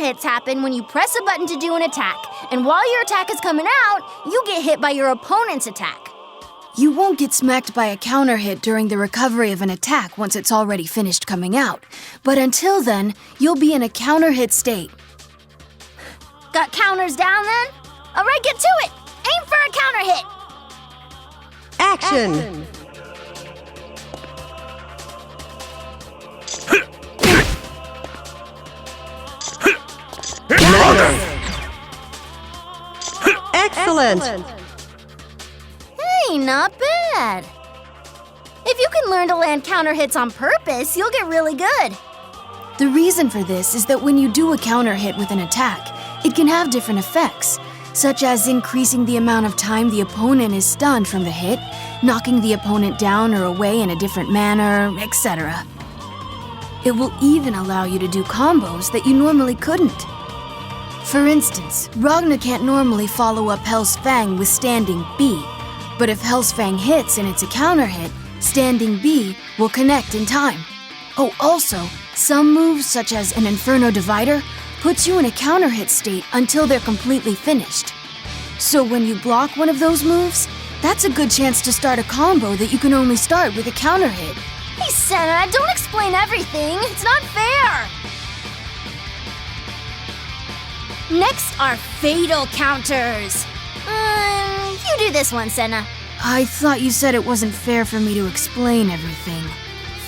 hits happen when you press a button to do an attack, and while your attack is coming out, you get hit by your opponent's attack. You won't get smacked by a counter hit during the recovery of an attack once it's already finished coming out, but until then, you'll be in a counter hit state. Got counters down then? All right, get to it! Aim for a counter hit! Action! Excellent! Hey, not bad. If you can learn to land counter hits on purpose, you'll get really good. The reason for this is that when you do a counter hit with an attack, it can have different effects, such as increasing the amount of time the opponent is stunned from the hit, knocking the opponent down or away in a different manner, etc. It will even allow you to do combos that you normally couldn't. For instance, Ragna can't normally follow up Hell's Fang with standing B, but if Hell's Fang hits and it's a counter hit, standing B will connect in time. Oh, also, some moves such as an Inferno Divider puts you in a counter hit state until they're completely finished. So when you block one of those moves, that's a good chance to start a combo that you can only start with a counter hit. Hey, Senna, don't explain everything. It's not fair. Next are fatal counters. You do this one, Senna. I thought you said it wasn't fair for me to explain everything.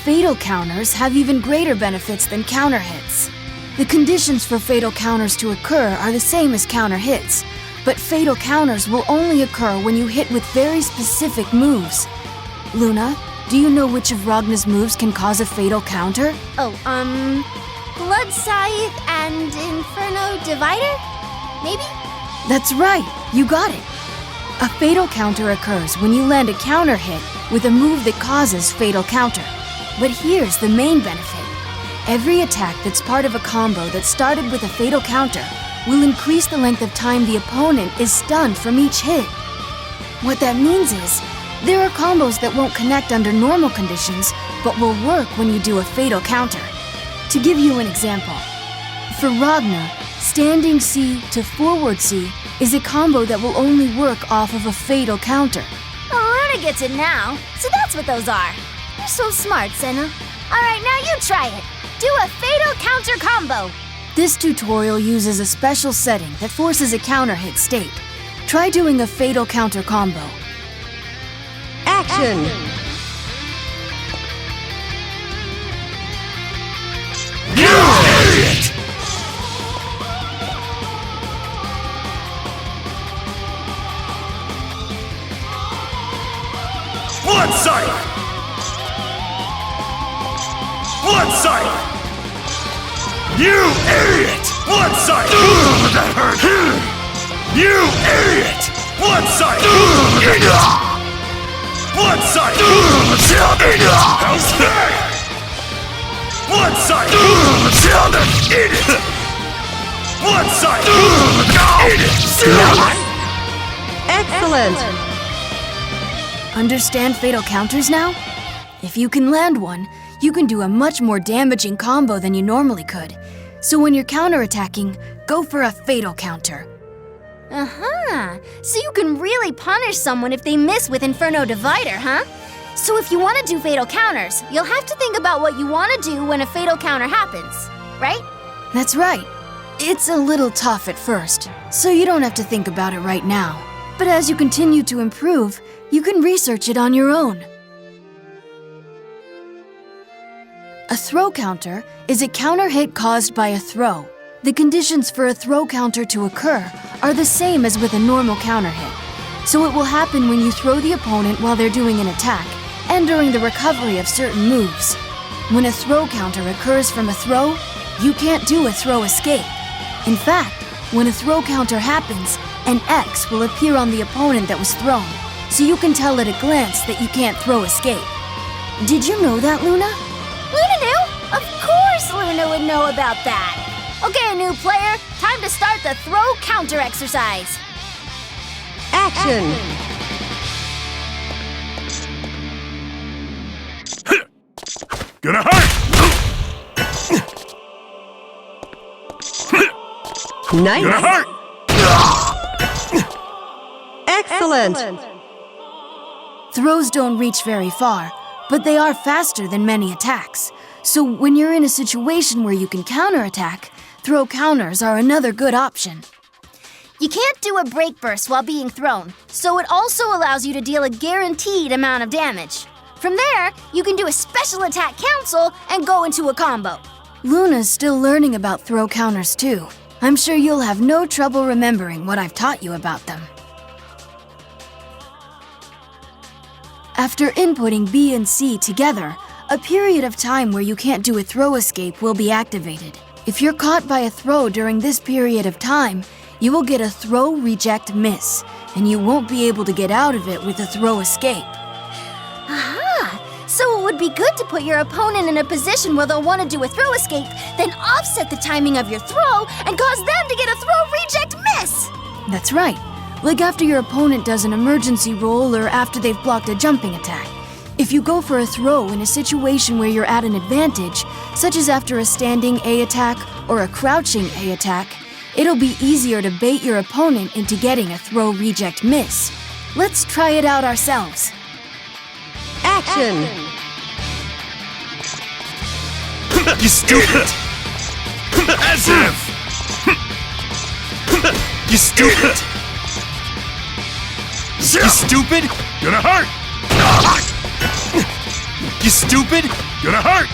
Fatal counters have even greater benefits than counter hits. The conditions for fatal counters to occur are the same as counter hits, but fatal counters will only occur when you hit with very specific moves. Luna, do you know which of Ragna's moves can cause a fatal counter? Blood Scythe and Inferno Divider? Maybe? That's right, you got it. A fatal counter occurs when you land a counter hit with a move that causes fatal counter. But here's the main benefit. Every attack that's part of a combo that started with a fatal counter will increase the length of time the opponent is stunned from each hit. What that means is, there are combos that won't connect under normal conditions, but will work when you do a fatal counter. To give you an example, for Ragna, standing C to forward C is a combo that will only work off of a fatal counter. Oh, Luna gets it now. So that's what those are. You're so smart, Senna. All right, now you try it. Do a fatal counter combo. This tutorial uses a special setting that forces a counter hit state. Try doing a fatal counter combo. Action! You idiot! Blood Scythe! Blood Scythe! You idiot! Blood Scythe! That hurt! You idiot! Blood Scythe! Blood Scythe! Hell's Fang! Blood Scythe! Blood Scythe! Excellent! Understand fatal counters now? If you can land one, you can do a much more damaging combo than you normally could. So when you're counterattacking, go for a fatal counter. So you can really punish someone if they miss with Inferno Divider, huh? So if you want to do fatal counters, you'll have to think about what you want to do when a fatal counter happens, right? That's right. It's a little tough at first, so you don't have to think about it right now. But as you continue to improve, you can research it on your own. A throw counter is a counter hit caused by a throw. The conditions for a throw counter to occur are the same as with a normal counter hit. So it will happen when you throw the opponent while they're doing an attack, and during the recovery of certain moves. When a throw counter occurs from a throw, you can't do a throw escape. In fact, when a throw counter happens, an X will appear on the opponent that was thrown, so you can tell at a glance that you can't throw escape. Did you know that, Luna? Luna knew? Of course Luna would know about that. Okay, new player, time to start the throw counter exercise. Action! Gonna hurt! Nice. Gonna hurt! Excellent. Throws don't reach very far, but they are faster than many attacks. So when you're in a situation where you can counterattack, throw counters are another good option. You can't do a break burst while being thrown, so it also allows you to deal a guaranteed amount of damage. From there, you can do a special attack cancel and go into a combo. Luna's still learning about throw counters too. I'm sure you'll have no trouble remembering what I've taught you about them. After inputting B and C together, a period of time where you can't do a throw escape will be activated. If you're caught by a throw during this period of time, you will get a throw reject miss, and you won't be able to get out of it with a throw escape. Aha! So it would be good to put your opponent in a position where they'll want to do a throw escape, then offset the timing of your throw and cause them to get a throw reject miss! That's right. Like after your opponent does an emergency roll or after they've blocked a jumping attack. If you go for a throw in a situation where you're at an advantage, such as after a standing A attack or a crouching A attack, it'll be easier to bait your opponent into getting a throw reject miss. Let's try it out ourselves. Action. You stupid! As if! You stupid! You stupid! Gonna hurt! You stupid! Gonna hurt!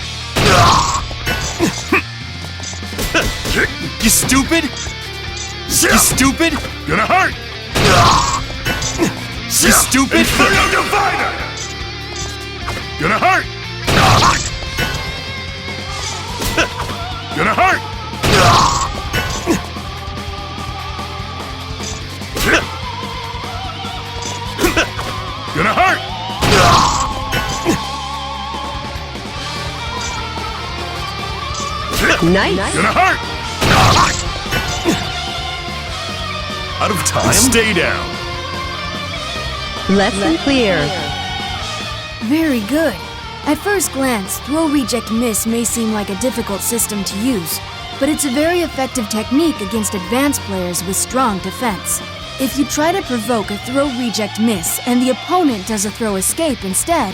You stupid! You stupid! Gonna hurt! You stupid! Inferno Divider! Gonna hurt! Gonna hurt! Gonna hurt! Nice. Gonna hurt! Out of time? Stay down! Lesson clear. Very good. At first glance, throw reject miss may seem like a difficult system to use, but it's a very effective technique against advanced players with strong defense. If you try to provoke a throw reject miss and the opponent does a throw escape instead,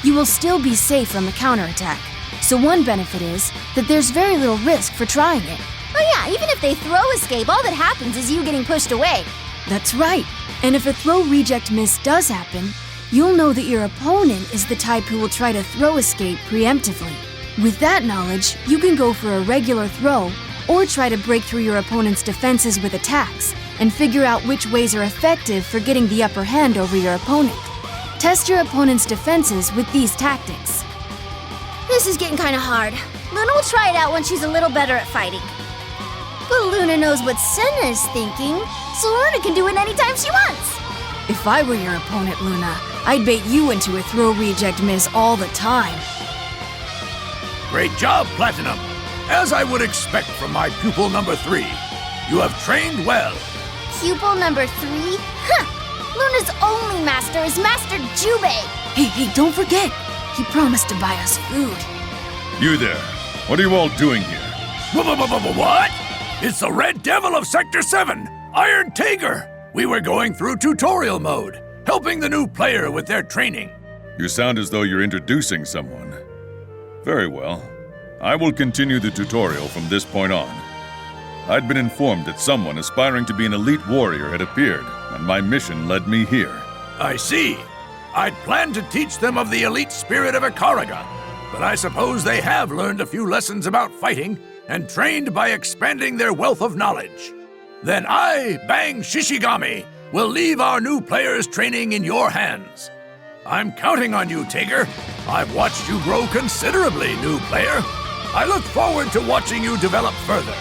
you will still be safe from a counterattack. So one benefit is that there's very little risk for trying it. Oh yeah, even if they throw escape, all that happens is you getting pushed away. That's right. And if a throw reject miss does happen, you'll know that your opponent is the type who will try to throw escape preemptively. With that knowledge, you can go for a regular throw or try to break through your opponent's defenses with attacks and figure out which ways are effective for getting the upper hand over your opponent. Test your opponent's defenses with these tactics. This is getting kind of hard. Luna will try it out when she's a little better at fighting. But Luna knows what Senna is thinking, so Luna can do it anytime she wants. If I were your opponent, Luna, I'd bait you into a throw reject miss all the time. Great job, Platinum. As I would expect from my pupil number 3, you have trained well. Pupil number 3? Huh! Luna's only master is Master Jubei. Hey, don't forget! He promised to buy us food. You there. What are you all doing here? What? It's the Red Devil of Sector 7, Iron Tiger. We were going through tutorial mode, helping the new player with their training. You sound as though you're introducing someone. Very well. I will continue the tutorial from this point on. I'd been informed that someone aspiring to be an elite warrior had appeared, and my mission led me here. I see. I'd planned to teach them of the elite spirit of Ikaraga, but I suppose they have learned a few lessons about fighting and trained by expanding their wealth of knowledge. Then I, Bang Shishigami, will leave our new players' training in your hands. I'm counting on you, Tiger. I've watched you grow considerably, new player. I look forward to watching you develop further.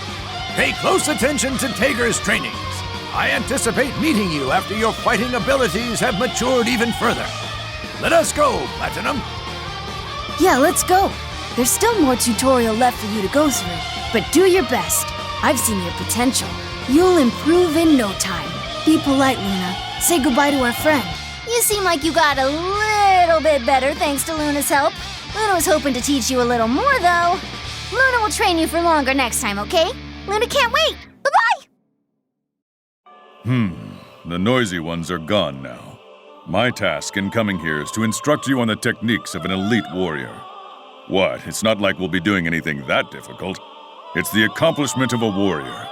Pay close attention to Tiger's trainings. I anticipate meeting you after your fighting abilities have matured even further. Let us go, Platinum. Yeah, let's go. There's still more tutorial left for you to go through, but do your best. I've seen your potential. You'll improve in no time. Be polite, Luna. Say goodbye to our friend. You seem like you got a little bit better thanks to Luna's help. Luna was hoping to teach you a little more, though. Luna will train you for longer next time, okay? Luna can't wait. Bye-bye! The noisy ones are gone now. My task in coming here is to instruct you on the techniques of an elite warrior. What? It's not like we'll be doing anything that difficult. It's the accomplishment of a warrior.